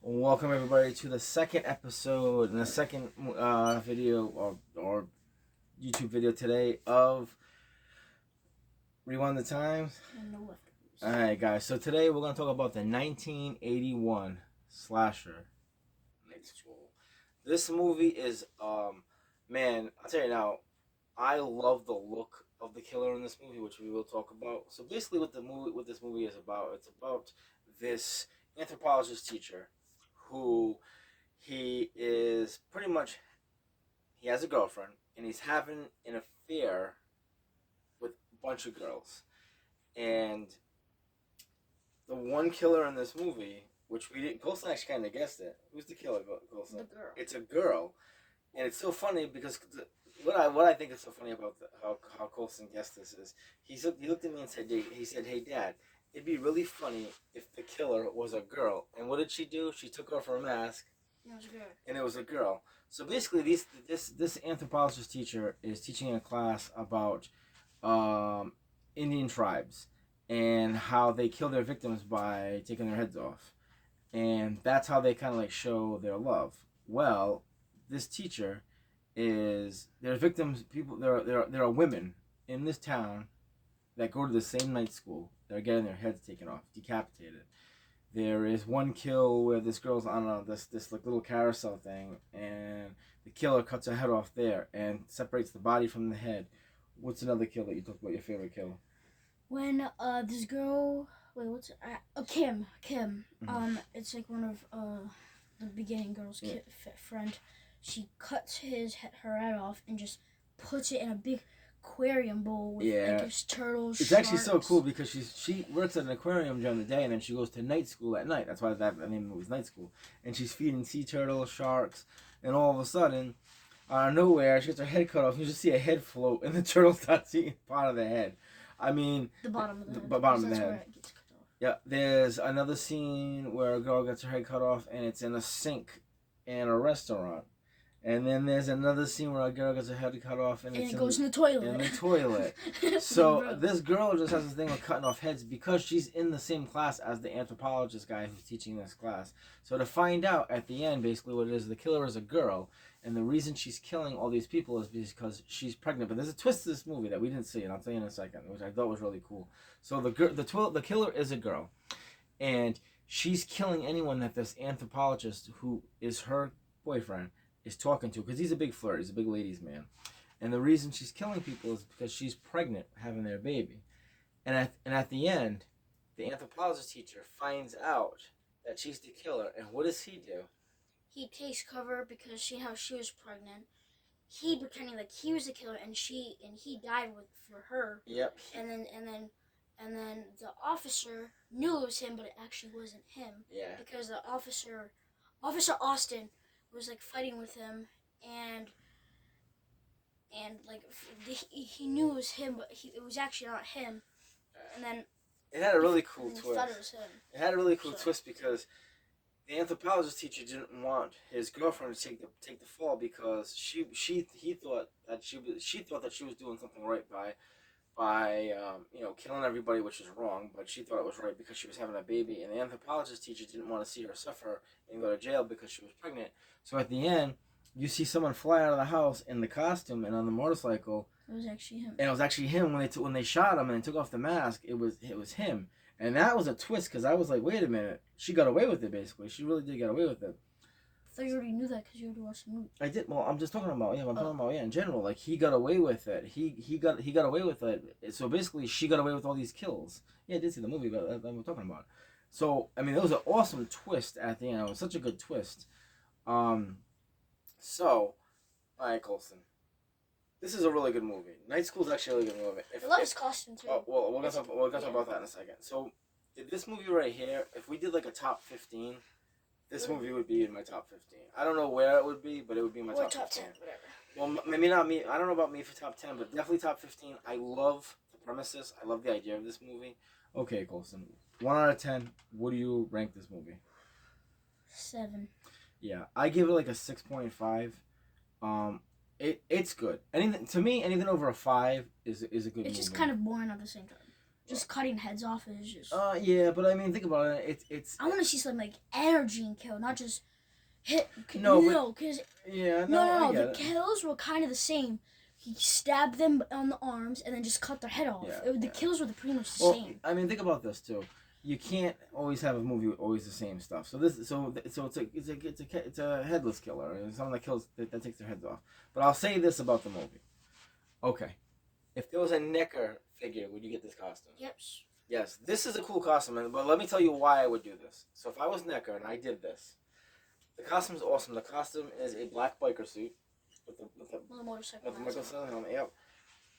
Welcome everybody to the second episode and the second video or YouTube video today of Rewind the Times. Alright guys, so today we're going to talk about the 1981 slasher Night School. This movie is, man, I'll tell you now, I love the look of the killer in this movie, which we will talk about. So basically what this movie is about, it's about this anthropologist teacher who he is pretty much, he has a girlfriend and he's having an affair with a bunch of girls. And the one killer in this movie, which we didn't, Colson actually kind of guessed it. Who's the killer, Colson? The girl. It's a girl. And it's so funny because what I think is so funny about how Colson guessed this is he looked at me and said, hey Dad, it'd be really funny if the killer was a girl. And what did she do? She took off her mask. It was a girl. And it was a girl. So basically, this anthropologist teacher is teaching a class about Indian tribes and how they kill their victims by taking their heads off, and that's how they kind of like show their love. Well, this teacher is there's victims. People there are women in this town that go to the same night school. They're getting their heads taken off, decapitated. There is one kill where this girl's on this like little carousel thing, and the killer cuts her head off there and separates the body from the head. What's another kill that you talked about? Your favorite kill? When this girl, Kim. Mm-hmm. It's like one of the beginning girl's friend. She cuts her head off and just puts it in a big aquarium bowl with turtles. It's actually so cool because she works at an aquarium during the day and then she goes to night school at night. That's why the name of the movie is Night School. And she's feeding sea turtles, sharks, and all of a sudden, out of nowhere, she gets her head cut off. You just see a head float, and the turtle starts eating part of the head. I mean, the bottom of the head. Bottom of the head. It gets cut off. Yeah, there's another scene where a girl gets her head cut off, and it's in a sink in a restaurant. And then there's another scene where a girl gets her head cut off, and it goes in the toilet. In the toilet. So this girl just has this thing with cutting off heads because she's in the same class as the anthropologist guy who's teaching this class. So to find out at the end, basically what it is, the killer is a girl, and the reason she's killing all these people is because she's pregnant. But there's a twist to this movie that we didn't see, and I'll tell you in a second, which I thought was really cool. So the killer is a girl, and she's killing anyone that this anthropologist, who is her boyfriend, is talking to, because he's a big flirt, he's a big ladies man. And the reason she's killing people is because she's pregnant, having their baby. And at the end, the anthropologist teacher finds out that she's the killer, and what does he do? He takes cover because she was pregnant. He pretending like he was the killer, and he died for her. Yep. And then the officer knew it was him, but it actually wasn't him. Yeah. Because the Officer Austin was like fighting with him, and like he knew it was him, but it was actually not him. And then it had a really cool twist. Thought it was him. It had a really cool twist because the anthropologist teacher didn't want his girlfriend to take the fall because she thought that she was doing something right by killing everybody, which is wrong, but she thought it was right because she was having a baby, and the anthropologist teacher didn't want to see her suffer and go to jail because she was pregnant. So at the end, you see someone fly out of the house in the costume and on the motorcycle. It was actually him. And it was actually him when they shot him and they took off the mask. It was him, and that was a twist because I was like, wait a minute, she got away with it. Basically, she really did get away with it. I thought you already knew that because you already watched the movie. I did. Well, I'm just talking about in general. Like he got away with it. He got away with it. So basically, she got away with all these kills. Yeah, I did see the movie, but that's what we're talking about. So I mean, it was an awesome twist at the end. It was such a good twist. So, all right, Colson. This is a really good movie. Night School is actually a really good movie. I love his costume too. Oh, well, we're gonna talk about that in a second. So, this movie right here, if we did like a top 15. This movie would be in my top 15. I don't know where it would be, but it would be in my top 15. 10, whatever. Well, maybe not me. I don't know about me for top 10, but definitely top 15. I love the premises. I love the idea of this movie. Okay, Colson. 1 out of 10. What do you rank this movie? 7. Yeah, I give it like a 6.5. It's good. Anything over a 5 is a good movie. It's just kind of boring at the same time. just cutting heads off is just. Yeah, but I mean, think about it. It's. I want to see some like energy and kill, not just hit. No, because yeah, no. The kills were kind of the same. He stabbed them on the arms and then just cut their head off. Yeah, The kills were pretty much the same. I mean, think about this too. You can't always have a movie with always the same stuff. So it's a headless killer. It's someone that kills that takes their heads off. But I'll say this about the movie. Okay, if there was a Necker figure, would you get this costume? Yep. Yes, this is a cool costume, but let me tell you why I would do this. So if I was Necker and I did this, the costume is awesome. The costume is a black biker suit with a motorcycle. With a motorcycle helmet. Yep.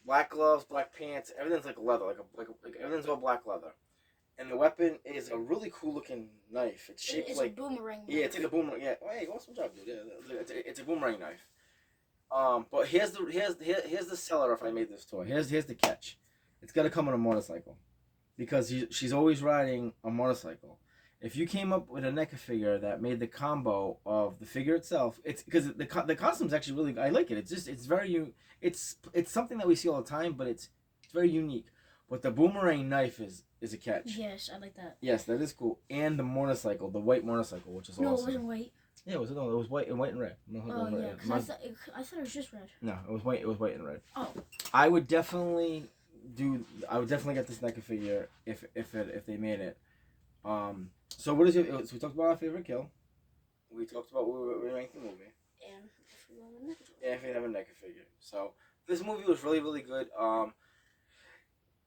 Black gloves, black pants. Everything's like leather, like everything's all black leather. And the weapon is a really cool looking knife. It's shaped like a boomerang. Yeah, it's like a boomerang. Yeah. Oh, hey, awesome job, dude. Yeah, it's a boomerang knife. But here's the seller. If I made this toy, here's the catch. It's got to come on a motorcycle, because she's always riding a motorcycle. If you came up with a NECA figure that made the combo of the figure itself, it's because the costume's actually really. I like it. It's very it's something that we see all the time, but it's very unique. But the boomerang knife is a catch. Yes, I like that. Yes, that is cool. And the motorcycle, the white motorcycle, which is awesome. No, it wasn't white. Yeah, it was white and red. Oh yeah, because I thought it was just red. No, it was white. It was white and red. Oh. I would definitely get this NECA figure if they made it. So what is your? So we talked about our favorite kill. We talked about where we ranked the movie. And if we have a NECA figure. Yeah, if we have a NECA figure. So this movie was really, really good.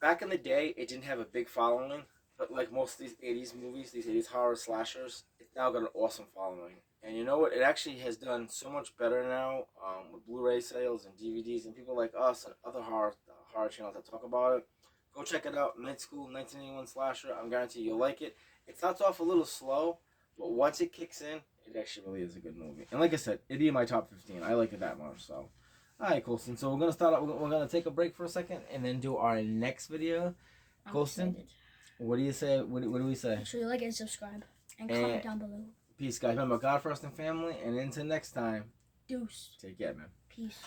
Back in the day, it didn't have a big following, but like most of these 80s movies, these 80s horror slashers, it's now got an awesome following. And you know what? It actually has done so much better now with Blu-ray sales and DVDs, and people like us and other horror channels that talk about it. Go check it out. Night School 1981 slasher. I'm guaranteed you'll like it. It starts off a little slow, but once it kicks in, it actually really is a good movie. And like I said, it'd be in my top 15. I like it that much. So, all right, Colston. So we're gonna start out. We're gonna take a break for a second and then do our next video. Colston, what do you say? What do we say? Make sure you like and subscribe and comment down below. Peace, guys. Remember, God first and family. And until next time. Deuce. Take care, man. Peace.